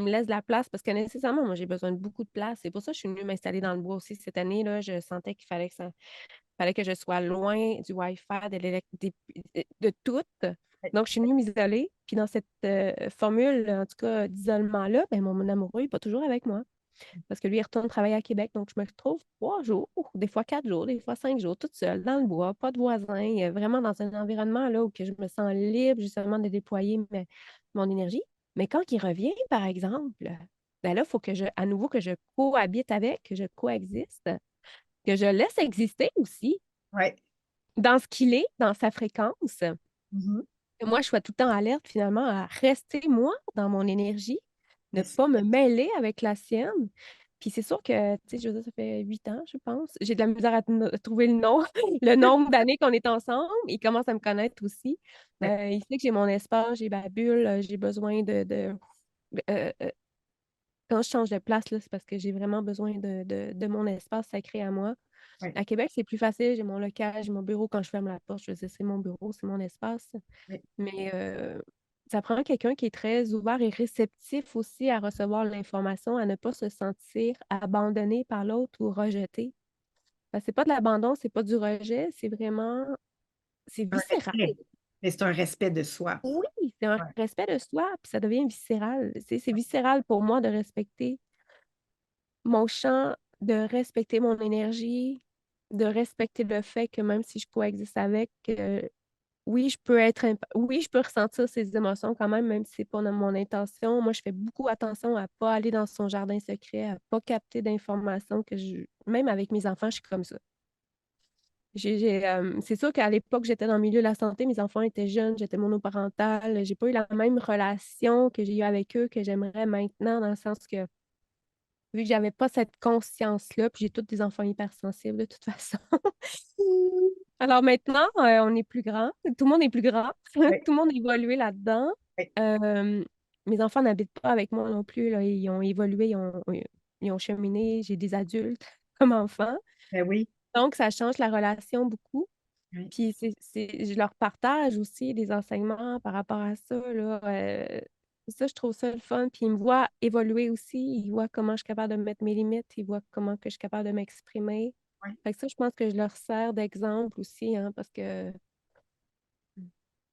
me laisse de la place, parce que nécessairement, moi, j'ai besoin de beaucoup de place. C'est pour ça que je suis venue m'installer dans le bois aussi cette année, là. Je sentais qu'il fallait que je sois loin du Wi-Fi, de tout. Donc, je suis venue m'isoler. Puis dans cette formule, en tout cas, d'isolement-là, ben, mon amoureux n'est pas toujours avec moi. Parce que lui, il retourne travailler à Québec. Donc, je me retrouve 3 jours, des fois 4 jours, des fois 5 jours, toute seule, dans le bois, pas de voisins, vraiment dans un environnement là, où que je me sens libre justement de déployer mon énergie. Mais quand il revient, par exemple, ben là, il faut à nouveau que je cohabite avec, que je coexiste, que je laisse exister aussi Ouais. dans ce qu'il est, dans sa fréquence. Mhm. Que moi, je sois tout le temps alerte finalement à rester moi dans mon énergie, ne Yes. pas me mêler avec la sienne. Puis c'est sûr que, tu sais, je veux dire, ça fait 8 ans, je pense. J'ai de la misère à trouver le nom, le nombre d'années qu'on est ensemble. Il commence à me connaître aussi. Ouais. Il sait que j'ai mon espace, j'ai ma bulle, j'ai besoin euh, euh, quand je change de place, là, c'est parce que j'ai vraiment besoin de mon espace sacré à moi. Ouais. À Québec, c'est plus facile. J'ai mon local, j'ai mon bureau. Quand je ferme la porte, je sais, c'est mon bureau, c'est mon espace. Ouais. Mais ça prend quelqu'un qui est très ouvert et réceptif aussi à recevoir l'information, à ne pas se sentir abandonné par l'autre ou rejeté. Parce que c'est pas de l'abandon, c'est pas du rejet, c'est Un viscéral. respect. Mais c'est un respect de soi. Oui, c'est un Ouais. respect de soi, puis ça devient viscéral. C'est viscéral pour moi de respecter mon champ, de respecter mon énergie, de respecter le fait que même si je coexiste avec, oui, oui, je peux ressentir ces émotions quand même, même si c'est pas dans mon intention. Moi, je fais beaucoup attention à pas aller dans son jardin secret, à pas capter d'informations même avec mes enfants, je suis comme ça. C'est sûr qu'à l'époque, j'étais dans le milieu de la santé, mes enfants étaient jeunes, j'étais monoparentale, j'ai pas eu la même relation que j'ai eue avec eux que j'aimerais maintenant, dans le sens que vu que j'avais pas cette conscience-là, puis j'ai tous des enfants hypersensibles de toute façon. Alors maintenant, on est plus grand. Tout le monde est plus grand. Ouais. Tout le monde a évolué là-dedans. Ouais. Euh, Mes enfants n'habitent pas avec moi non plus, là. Ils ont évolué, ils ont cheminé. J'ai des adultes comme enfants. Ben oui. Donc, ça change la relation beaucoup. Oui. Puis je leur partage aussi des enseignements par rapport à ça, là. Ça, je trouve ça le fun. Puis ils me voient évoluer aussi. Ils voient comment je suis capable de mettre mes limites. Ils voient comment que je suis capable de m'exprimer. Ouais. Fait que ça, je pense que je leur sers d'exemple aussi, hein, parce que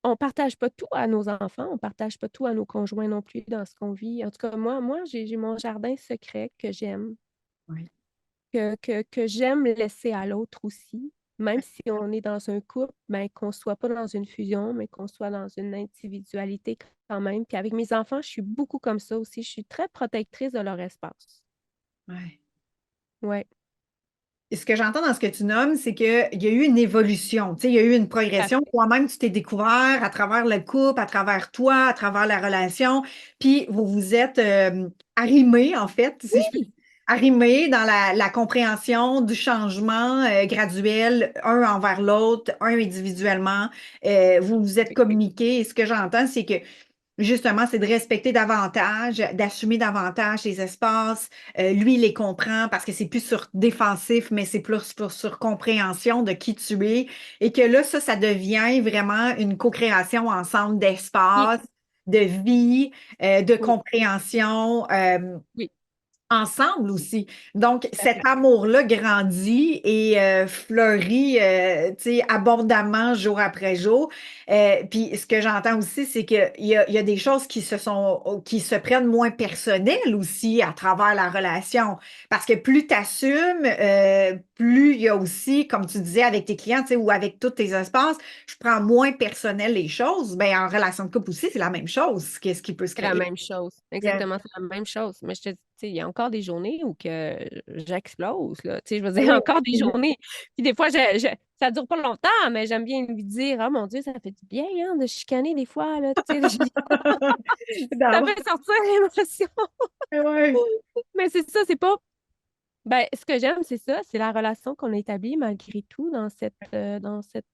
on partage pas tout à nos enfants, on partage pas tout à nos conjoints non plus dans ce qu'on vit. En tout cas, moi j'ai mon jardin secret que j'aime, Ouais. que j'aime laisser à l'autre aussi. Même si on est dans un couple, ben, qu'on soit pas dans une fusion, mais qu'on soit dans une individualité quand même. Puis avec mes enfants, je suis beaucoup comme ça aussi. Je suis très protectrice de leur espace. Ouais. Ouais, Et ce que j'entends dans ce que tu nommes, c'est qu'il y a eu une évolution, tu sais, il y a eu une tout à progression. fait. Toi-même, tu t'es découvert à travers le couple, à travers toi, à travers la relation, puis vous vous êtes arrimés, en fait, si je peux Oui, arrimés dans la compréhension du changement graduel, un envers l'autre, un individuellement. Vous vous êtes oui, communiqués. Et ce que j'entends, c'est que justement, c'est de respecter davantage, d'assumer davantage les espaces. Lui, il les comprend parce que c'est plus sur défensif, mais c'est plus sur compréhension de qui tu es. Et que là, ça devient vraiment une co-création ensemble oui, d'espace, de vie, de oui, compréhension. oui, Ensemble aussi. Donc, tout à cet fait. amour-là grandit et fleurit, tu sais, abondamment jour après jour. Puis, ce que j'entends aussi, c'est qu'il y a des choses qui se prennent moins personnelles aussi à travers la relation. Parce que plus tu assumes, plus il y a aussi, comme tu disais avec tes clients, tu sais, ou avec tous tes espaces, je prends moins personnel les choses. Ben, en relation de couple aussi, c'est la même chose, qu'est-ce qui peut se C'est la créer. même chose. Exactement, c'est la même chose. Mais je te dis, sais, il y a encore des journées où que j'explose, là. Tu sais, je veux Ben dire, oui, encore des absolument. journées. Puis des fois, ça dure pas longtemps, mais j'aime bien lui dire, oh mon Dieu, ça fait du bien, hein, de chicaner des fois, là. Tu sais, ça D'abord, fait sortir l'émotion. ouais. Mais c'est ça, c'est pas. Ben, ce que j'aime, c'est ça, c'est la relation qu'on a établie malgré tout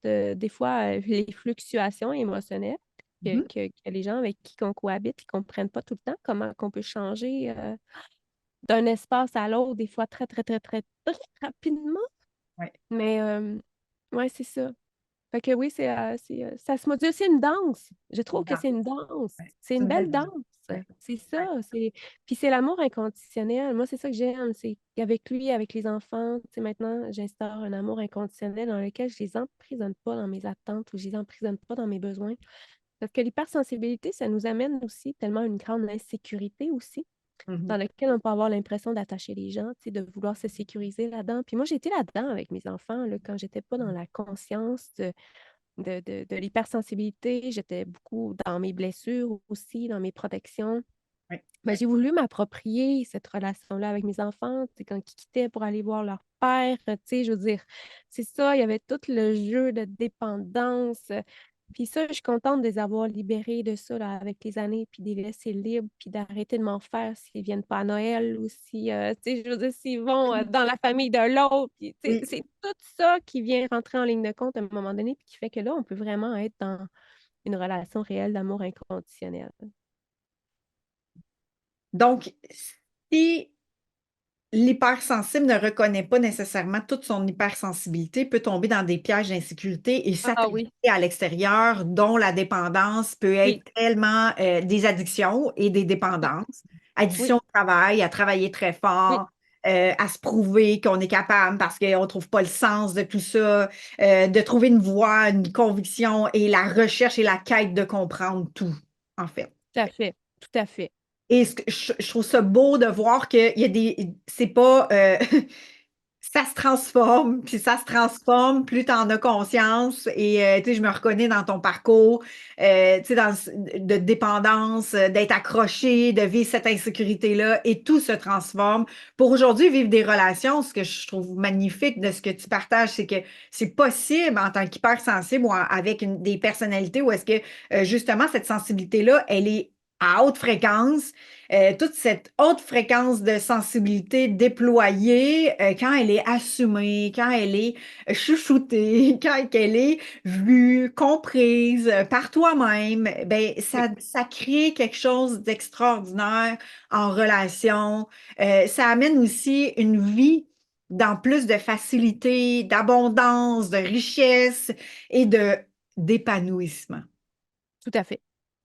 des fois, les fluctuations émotionnelles Mhm. que les gens avec qui on cohabite, ils comprennent pas tout le temps comment qu'on peut changer d'un espace à l'autre, des fois très, très, très, très, très rapidement. Ouais, Mais ouais, c'est ça. Fait que oui, ça se module. C'est une danse. Je trouve que dans- c'est une danse. ouais. C'est C'est une une belle belle danse. danse. Ouais. C'est Ouais. ça. Puis c'est l'amour inconditionnel. Moi, c'est ça que j'aime. C'est qu'avec lui, avec les enfants, tu sais, maintenant, j'instaure un amour inconditionnel dans lequel je les emprisonne pas dans mes attentes ou je les emprisonne pas dans mes besoins. Parce que l'hypersensibilité, ça nous amène aussi tellement une grande insécurité aussi, Mhm. dans laquelle on peut avoir l'impression d'attacher les gens, tu sais, de vouloir se sécuriser là-dedans. Puis moi, j'étais là-dedans avec mes enfants, là, quand j'étais pas dans la conscience de l'hypersensibilité. J'étais beaucoup dans mes blessures aussi, dans mes protections. Ouais. Ben, j'ai voulu m'approprier cette relation-là avec mes enfants, tu sais, quand ils quittaient pour aller voir leur père, tu sais, je veux dire, c'est ça, il y avait tout le jeu de dépendance. Puis ça, je suis contente de les avoir libérés de ça là, avec les années, puis de les laisser libres, puis d'arrêter de m'en faire s'ils viennent pas à Noël ou si, tu sais, je veux dire, s'ils vont dans la famille de l'autre. Puis, tu sais, Oui. c'est tout ça qui vient rentrer en ligne de compte à un moment donné, puis qui fait que là, on peut vraiment être dans une relation réelle d'amour inconditionnel. Donc, si l'hypersensible ne reconnaît pas nécessairement toute son hypersensibilité, peut tomber dans des pièges d'insécurité et Ah s'attacher oui, à l'extérieur, dont la dépendance peut être oui, tellement des addictions et des oui, dépendances. oui, Addiction au travail, à travailler très oui. fort, à se prouver qu'on est capable parce qu'on ne trouve pas le sens de tout ça, de trouver une voie, une conviction et la recherche et la quête de comprendre tout, en fait. Tout à fait, tout à fait. Et je trouve ça beau de voir qu'il y a des. C'est pas. Ça se transforme, puis ça se transforme, plus tu en as conscience. Et tu sais, je me reconnais dans ton parcours, tu sais, de dépendance, d'être accroché, de vivre cette insécurité-là, et tout se transforme. Pour aujourd'hui, vivre des relations, ce que je trouve magnifique de ce que tu partages, c'est que c'est possible en tant qu'hypersensible ou avec des personnalités où est-ce que justement cette sensibilité-là, elle est à haute fréquence, toute cette haute fréquence de sensibilité déployée, quand elle est assumée, quand elle est chouchoutée, quand elle est vue, comprise par toi-même, ben Oui, ça crée quelque chose d'extraordinaire en relation. Ça amène aussi une vie dans plus de facilité, d'abondance, de richesse et d'épanouissement. tout à fait.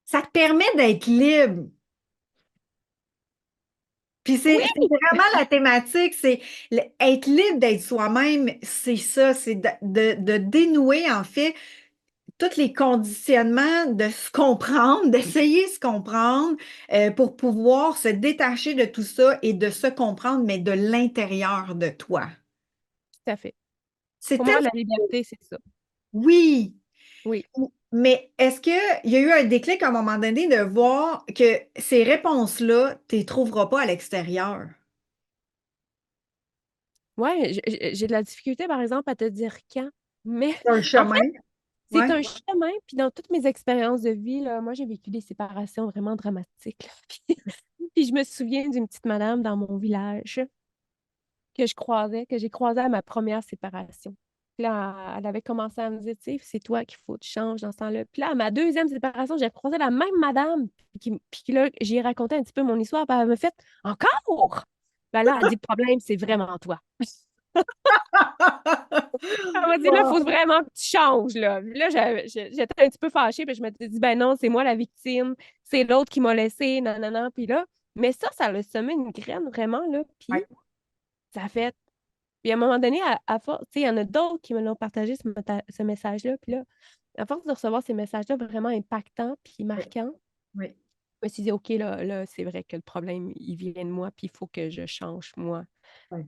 Ça te permet d'être libre. Puis Oui, c'est vraiment la thématique, c'est être libre d'être soi-même, c'est ça, c'est de dénouer en fait tous les conditionnements, de se comprendre, d'essayer de se comprendre pour pouvoir se détacher de tout ça et de se comprendre, mais de l'intérieur de toi. tout à fait. C'est Pour moi, tellement... la liberté, c'est ça. Oui, Oui. mais est-ce qu'il y a eu un déclic à un moment donné de voir que ces réponses-là, tu ne les trouveras pas à l'extérieur? Ouais, j'ai de la difficulté, par exemple, à te dire quand. Mais C'est un en fait, chemin, c'est ouais. un chemin. Puis dans toutes mes expériences de vie, là, moi, j'ai vécu des séparations vraiment dramatiques, là. Puis je me souviens d'une petite madame dans mon village que j'ai croisée à ma première séparation. Puis là, elle avait commencé à me dire, tu sais, c'est toi qu'il faut que tu changes dans ce temps-là. Puis là, à ma deuxième séparation, j'ai croisé la même madame. Puis là, j'ai raconté un petit peu mon histoire. Puis elle me fait, encore? Ben là, elle dit, le problème, c'est vraiment toi. Elle m'a dit, là, il faut Wow. vraiment que tu changes, là. Puis là, j'étais un petit peu fâchée, puis je m'étais dit, ben non, c'est moi la victime, c'est l'autre qui m'a laissé, non, non, non. Puis là, mais ça a semé une graine, vraiment, là. Puis Ouais, ça a fait. Puis à un moment donné, à force, tu sais, il y en a d'autres qui me l'ont partagé, ce message-là. Puis là, à force de recevoir ces messages-là vraiment impactants puis ouais, marquants, ouais, je me suis dit, OK, là, c'est vrai que le problème, il vient de moi, puis il faut que je change, moi. ouais,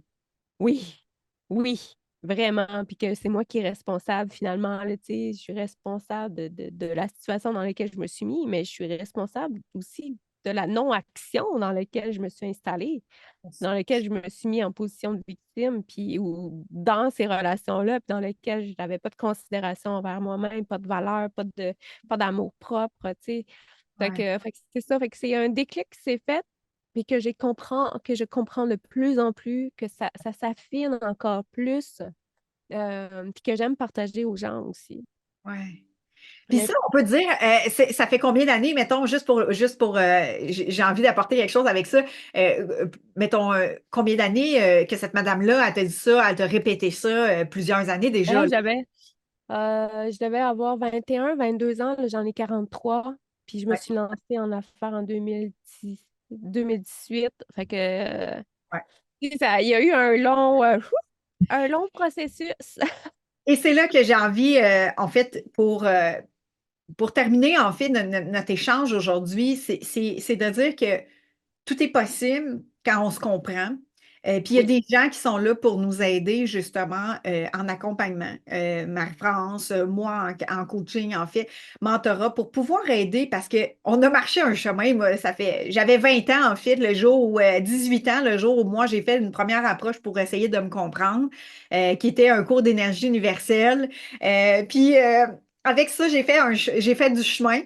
Oui, oui, vraiment. Puis que c'est moi qui est responsable finalement. Là, tu sais, je suis responsable de la situation dans laquelle je me suis mis, mais je suis responsable aussi. de la non-action dans lequel je me suis installée, dans lequel je me suis mis en position de victime, puis ou dans ces relations-là, puis dans lesquelles je n'avais pas de considération envers moi-même, pas de valeur, pas d'amour propre, tu sais. Ouais, Fait que c'est ça, fait que c'est un déclic qui s'est fait, puis que je comprends de plus en plus, que ça s'affine encore plus, puis que j'aime partager aux gens aussi. ouais. Puis Mais ça, on peut dire, ça fait combien d'années, mettons, j'ai envie d'apporter quelque chose avec ça. Mettons, combien d'années que cette madame-là, elle t'a dit ça, elle t'a répété ça, plusieurs années déjà, là, là. je devais avoir 21, 22 ans, là, j'en ai 43, puis je me Ouais, suis lancée en affaires en 2018. Fait que, ouais. il y a eu un long processus. Et c'est là que j'ai envie, en fait, pour terminer, en fait, notre échange aujourd'hui, c'est de dire que tout est possible quand on se comprend. Puis il y a Oui, des gens qui sont là pour nous aider justement en accompagnement. Marie-France, moi en coaching, en fait, mentorat, pour pouvoir aider parce qu'on a marché un chemin. Moi, j'avais 20 ans en fait, 18 ans, le jour où moi j'ai fait une première approche pour essayer de me comprendre, qui était un cours d'énergie universelle. Puis avec ça, j'ai fait du chemin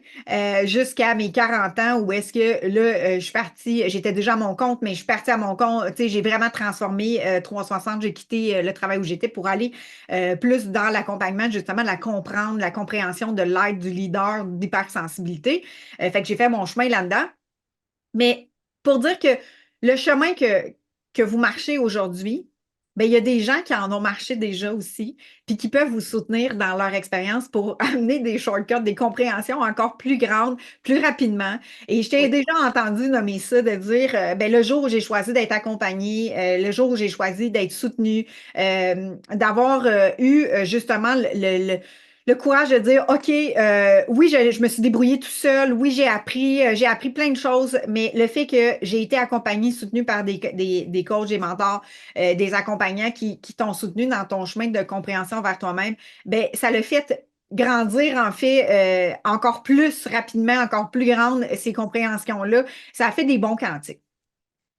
jusqu'à mes 40 ans où est-ce que là, je suis partie, j'étais déjà à mon compte, mais je suis partie à mon compte, tu sais, j'ai vraiment transformé 360, j'ai quitté le travail où j'étais pour aller plus dans l'accompagnement, justement, de la comprendre, la compréhension de l'aide du leader d'hypersensibilité. Fait que j'ai fait mon chemin là-dedans. Mais pour dire que le chemin que vous marchez aujourd'hui, ben, il y a des gens qui en ont marché déjà aussi, puis qui peuvent vous soutenir dans leur expérience pour amener des shortcuts, des compréhensions encore plus grandes, plus rapidement. Et je t'ai oui, déjà entendu nommer ça, de dire, ben, le jour où j'ai choisi d'être accompagnée, le jour où j'ai choisi d'être soutenue, d'avoir eu justement le courage de dire, OK, oui, je me suis débrouillée tout seul, oui, j'ai appris plein de choses, mais le fait que j'ai été accompagnée, soutenue par des coachs, des mentors, des accompagnants qui t'ont soutenu dans ton chemin de compréhension vers toi-même, ben, ça le fait grandir, en fait, encore plus rapidement, encore plus grande, ces compréhensions-là. Ça a fait des bons cantiques.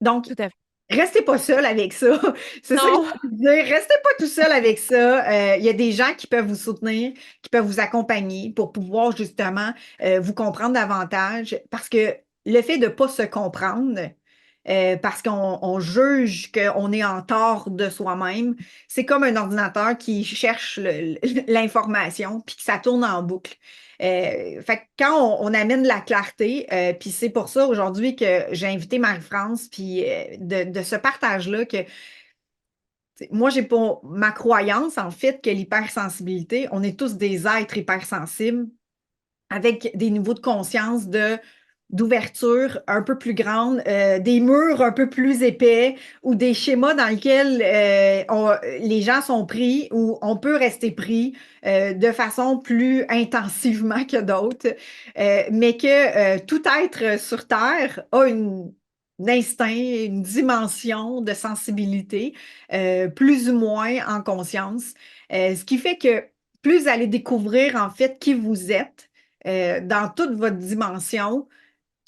Donc, tout à fait. restez pas seul avec ça. C'est ça que Non, je veux dire. Restez pas tout seul avec ça. Il y a des gens qui peuvent vous soutenir, qui peuvent vous accompagner pour pouvoir justement vous comprendre davantage. Parce que le fait de ne pas se comprendre, parce qu'on juge qu'on est en tort de soi-même, c'est comme un ordinateur qui cherche l'information puis que ça tourne en boucle. Fait que quand on amène de la clarté, puis c'est pour ça aujourd'hui que j'ai invité Marie-France, puis de ce partage-là que moi, j'ai pas ma croyance, en fait, que l'hypersensibilité, on est tous des êtres hypersensibles avec des niveaux de conscience d'ouverture un peu plus grandes, des murs un peu plus épais ou des schémas dans lesquels les gens sont pris ou on peut rester pris de façon plus intensivement que d'autres, mais que tout être sur Terre a un instinct, une dimension de sensibilité, plus ou moins en conscience, ce qui fait que plus vous allez découvrir en fait qui vous êtes, dans toute votre dimension,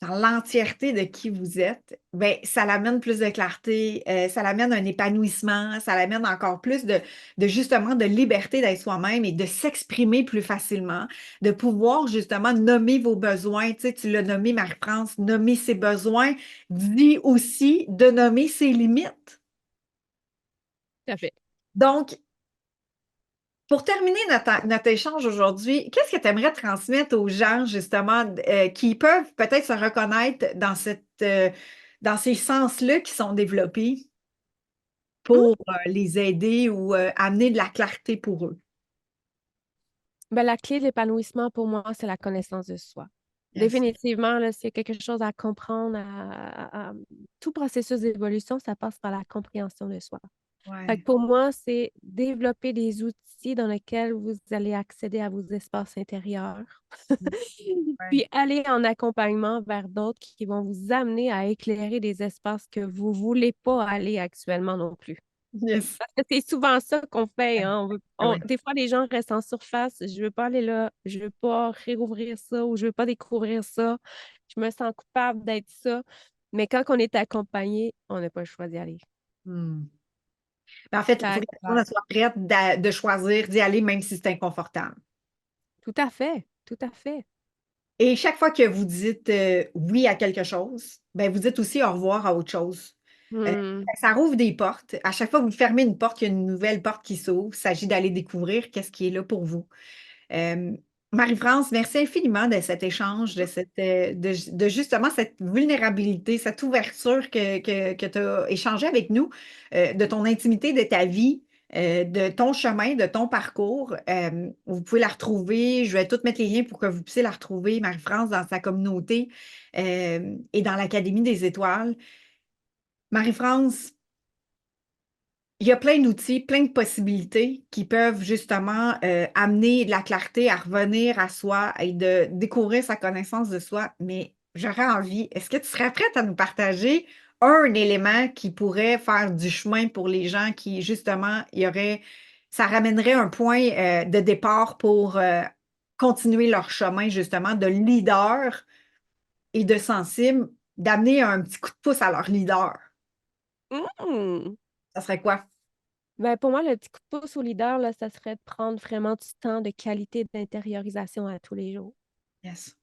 dans l'entièreté de qui vous êtes, ben, ça l'amène plus de clarté, ça l'amène un épanouissement, ça l'amène encore plus de justement de liberté d'être soi-même et de s'exprimer plus facilement, de pouvoir justement nommer vos besoins. Tu sais, tu l'as nommé, Marie-France, nommer ses besoins, dit aussi de nommer ses limites. tout à fait. Donc, pour terminer notre échange aujourd'hui, qu'est-ce que tu aimerais transmettre aux gens, justement, qui peuvent peut-être se reconnaître dans ces sens-là qui sont développés Hum? pour les aider ou amener de la clarté pour eux? Ben, la clé de l'épanouissement pour moi, c'est la connaissance de soi. Yes. Définitivement, là, s'il y a quelque chose à comprendre, tout processus d'évolution, ça passe par la compréhension de soi. Fait que Ouais. pour moi, c'est développer des outils dans lesquels vous allez accéder à vos espaces intérieurs, Ouais. puis aller en accompagnement vers d'autres qui vont vous amener à éclairer des espaces que vous ne voulez pas aller actuellement non plus. Yes. Parce que c'est souvent ça qu'on fait, Ouais. hein. Ouais. Des fois, les gens restent en surface. Je veux pas aller là, je veux pas réouvrir ça ou je veux pas découvrir ça. Je me sens coupable d'être ça. Mais quand on est accompagné, on n'a pas le choix d'y aller. Hmm. Ben, en fait, il Ça faut que la personne soit prête de choisir d'y aller, même si c'est inconfortable. Tout à fait, tout à fait. Et chaque fois que vous dites oui à quelque chose, ben, vous dites aussi au revoir à autre chose. Euh, Hmm. Ça rouvre des portes. À chaque fois que vous fermez une porte, il y a une nouvelle porte qui s'ouvre. Il s'agit d'aller découvrir qu'est-ce qui est là pour vous. Euh, Marie-France, merci infiniment de cet échange, de justement cette vulnérabilité, cette ouverture que tu as échangé avec nous, de ton intimité, de ta vie, de ton chemin, de ton parcours. Vous pouvez la retrouver. Je vais tout mettre les liens pour que vous puissiez la retrouver, Marie-France, dans sa communauté et dans l'Académie des étoiles. Marie-France, il y a plein d'outils, plein de possibilités qui peuvent justement amener de la clarté à revenir à soi et de découvrir sa connaissance de soi. Mais j'aurais envie, est-ce que tu serais prête à nous partager un élément qui pourrait faire du chemin pour les gens qui, justement, ça ramènerait un point de départ pour continuer leur chemin, justement, de leader et de sensible, d'amener un petit coup de pouce à leur leader. Hmm. Ça serait quoi? Ben, pour moi, le petit coup de pouce au leader, là, ça serait de prendre vraiment du temps de qualité d'intériorisation à tous les jours. Yes.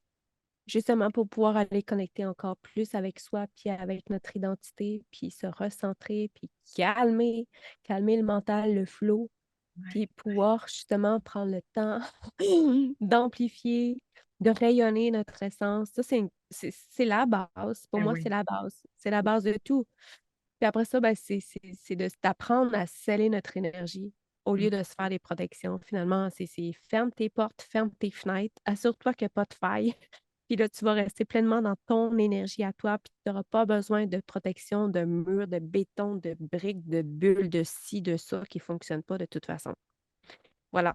Justement pour pouvoir aller connecter encore plus avec soi, puis avec notre identité, puis se recentrer, puis calmer le mental, le flow, Ouais. puis pouvoir justement prendre le temps d'amplifier, de rayonner notre essence. Ça, c'est la base. Pour Ben moi, oui. c'est la base. C'est la base de tout. Puis après ça, ben, c'est d'apprendre à sceller notre énergie au lieu de se faire des protections. Finalement, c'est ferme tes portes, ferme tes fenêtres, assure-toi qu'il n'y a pas de faille. Puis là, tu vas rester pleinement dans ton énergie à toi, puis tu n'auras pas besoin de protection, de murs, de béton, de briques, de bulles, de ci, de ça qui ne fonctionnent pas de toute façon. Voilà.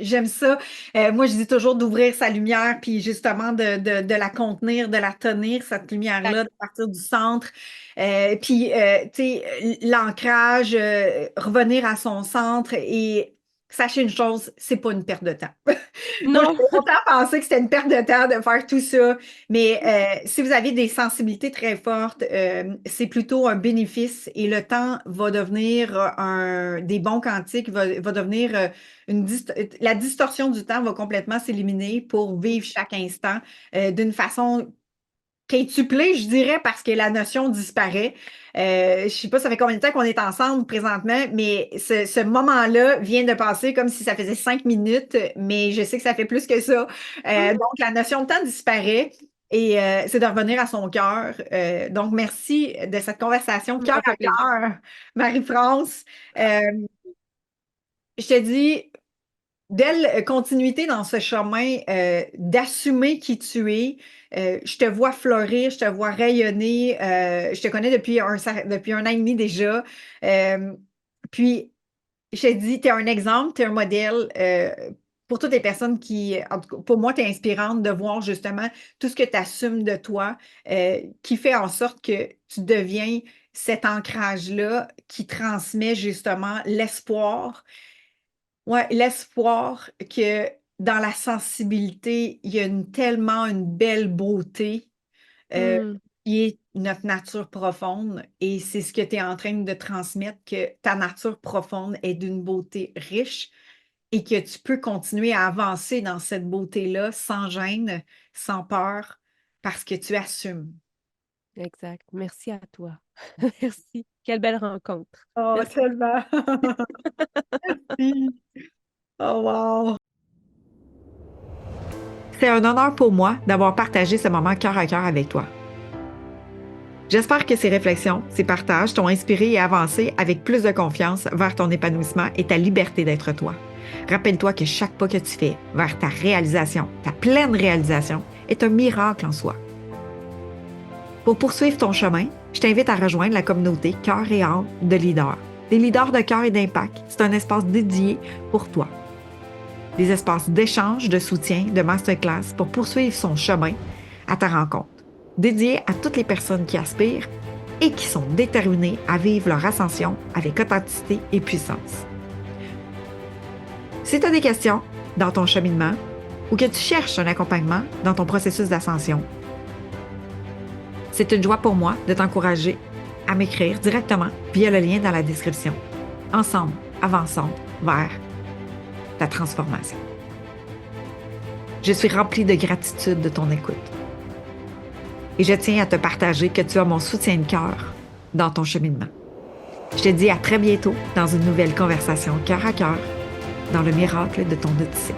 J'aime ça. Moi, je dis toujours d'ouvrir sa lumière, puis justement de la contenir, de la tenir, cette lumière-là, de partir du centre. Puis, tu sais, l'ancrage, revenir à son centre et sachez une chose, c'est pas une perte de temps. Moi, Non! j'ai longtemps pensé que c'était une perte de temps de faire tout ça, mais si vous avez des sensibilités très fortes, c'est plutôt un bénéfice et le temps va devenir des bons quantiques, va devenir la distorsion du temps va complètement s'éliminer pour vivre chaque instant d'une façon quintuplée, je dirais, parce que la notion disparaît. Je sais pas, ça fait combien de temps qu'on est ensemble présentement, mais ce moment-là vient de passer comme si ça faisait 5 minutes, mais je sais que ça fait plus que ça. Donc, la notion de temps disparaît. Et c'est de revenir à son cœur. Donc, merci de cette conversation Ça cœur m'a fait à plaisir. cœur, Marie-France. Je te dis, belle continuité dans ce chemin d'assumer qui tu es. Je te vois fleurir, je te vois rayonner. Je te connais depuis un an et demi déjà. Euh, Puis, je te dis, tu es un exemple, tu es un modèle pour toutes les personnes qui, en tout cas, pour moi, tu es inspirante de voir justement tout ce que tu assumes de toi, qui fait en sorte que tu deviens cet ancrage-là qui transmet justement l'espoir. Ouais, l'espoir que dans la sensibilité, il y a tellement une belle beauté euh, Hmm, qui est notre nature profonde et c'est ce que tu es en train de transmettre, que ta nature profonde est d'une beauté riche et que tu peux continuer à avancer dans cette beauté-là sans gêne, sans peur, parce que tu assumes. exact. Merci à toi. Merci. Quelle belle rencontre. Oh, Merci. tellement! Merci. Oh, wow! C'est un honneur pour moi d'avoir partagé ce moment cœur à cœur avec toi. J'espère que ces réflexions, ces partages t'ont inspiré et avancé avec plus de confiance vers ton épanouissement et ta liberté d'être toi. Rappelle-toi que chaque pas que tu fais vers ta réalisation, ta pleine réalisation, est un miracle en soi. Pour poursuivre ton chemin, je t'invite à rejoindre la communauté Cœur et âme de leaders. Des leaders de cœur et d'impact, c'est un espace dédié pour toi. Des espaces d'échange, de soutien, de masterclass pour poursuivre son chemin à ta rencontre, dédiés à toutes les personnes qui aspirent et qui sont déterminées à vivre leur ascension avec authenticité et puissance. Si tu as des questions dans ton cheminement, ou que tu cherches un accompagnement dans ton processus d'ascension. C'est une joie pour moi de t'encourager à m'écrire directement via le lien dans la description. Ensemble, avançons vers ta transformation. Je suis remplie de gratitude de ton écoute. Et je tiens à te partager que tu as mon soutien de cœur dans ton cheminement. Je te dis à très bientôt dans une nouvelle conversation cœur à cœur dans le miracle de ton Odyssée.